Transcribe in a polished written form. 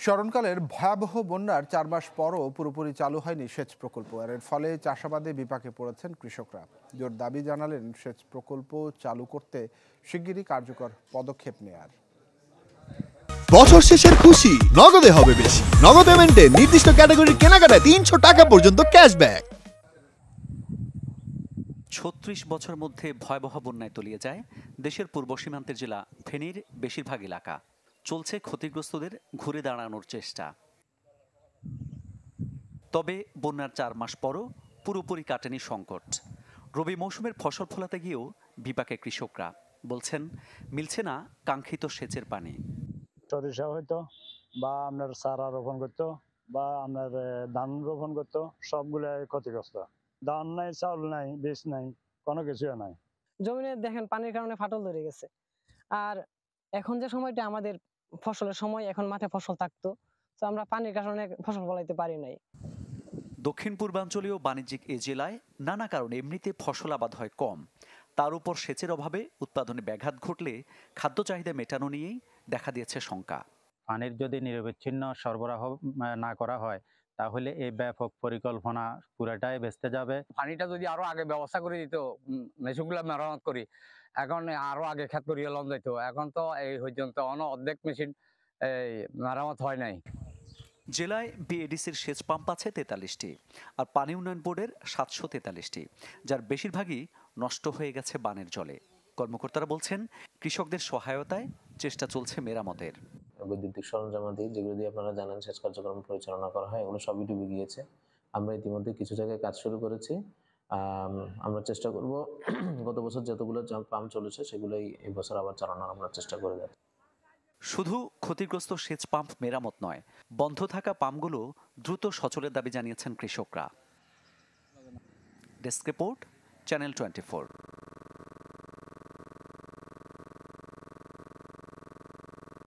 স্মরণকালের ভয়াবহ বন্যার 4 মাস পরও পুরোপুরি চালু হয়নি সেচ প্রকল্প। আর এর ফলে চাষাবাদে বিপাকে পড়েছেন কৃষকরা। জোর দাবি জানালেন সেচ প্রকল্প চালু করতে শিগগিরই কার্যকর পদক্ষেপ নেয়ার। বছর শেষের খুশি নগদে হবে বেশি। নগদ পেমেন্টে নির্দিষ্ট ক্যাটাগরির কেনাকাটায় 300 টাকা পর্যন্ত ক্যাশব্যাক। ৩৬ বছর মধ্যে ভয়াবহ বন্যায় তলিয়ে যায় দেশের পূর্ব সীমান্তের জেলা ফেনীর বেশিরভাগ এলাকা। চলছে ক্ষতিগ্রস্তদের ঘুরে দাঁড়ানোর চেষ্টা। তবে বন্যার 4 মাস পরও পুরোপুরি কাটেনি সংকট। রবি মৌসুমের ফসল ফলাতে গিয়েও বিপাকে কৃষকরা। বলছেন মিলছে না কাঙ্ক্ষিত সেচের পানি। সরিষা হইতো বা আপনার চারা রোপণ করতো বা আপনার ধান রোপণ করতো, সবগুলাই ক্ষতিগ্রস্ত। ধান নাই, চাউল নাই, বীজ নাই, কোনো কিছুই নাই। জমিনে দেখেন পানির কারণে ফাটল ধরে গেছে। আর এখন যে সময়টা আমাদের ফসলের সময়, এখন মাঠে ফসল থাকতো, তো আমরা পানির কারণে ফসল ফলাইতে পারি নাই। দক্ষিণ পূর্বাঞ্চলীয় বাণিজ্যিক এ জেলায় নানা কারণে এমনিতে ফসল আবাদ হয় কম। তার উপর সেচের অভাবে উৎপাদনে ব্যাঘাত ঘটলে খাদ্য চাহিদা মেটানো নিয়েই দেখা দিয়েছে শঙ্কা। পানির যদি নিরবিচ্ছিন্ন সরবরাহ না করা হয় তাহলে এই ব্যাপক পরিকল্পনা পুরাটাই ভেস্তে যাবে। পানিটা যদি আরো আগে ব্যবস্থা করে দিত, মেশিনগুলো মেরামত করি, এখন আরো আগে খেত করিয়ে লম যাইতো। এখন তো এই পর্যন্ত অর্ধেক মেশিন এই মেরামত হয় নাই। জেলায় বিএডিসির সেচ পাম্প আছে 43টি আর পানি উন্নয়ন বোর্ডের 743টি, যার বেশিরভাগই নষ্ট হয়ে গেছে বানের জলে। কর্মকর্তারা বলছেন কৃষকদের সহায়তায় চেষ্টা চলছে মেরামতের। বৈদ্যুতিক সরঞ্জামাদি যেগুলো দিয়ে আপনারা জানেন সেচ কার্যক্রম পরিচালনা করা হয়, এগুলো সবই ডুবে গিয়েছে। আমরা ইতিমধ্যে কিছু জায়গায় কাজ শুরু করেছি। আমরা চেষ্টা করব গত বছর যতগুলো পাম্প চলেছে সেগুলোই এই বছর আবার চালানোর আমরা চেষ্টা করে যাচ্ছি। শুধু ক্ষতিগ্রস্ত সেচ পাম্প মেরামত নয়, বন্ধ থাকা পাম্পগুলো দ্রুত সচলের দাবি জানিয়েছেন কৃষকরা। Desk report, channel 24।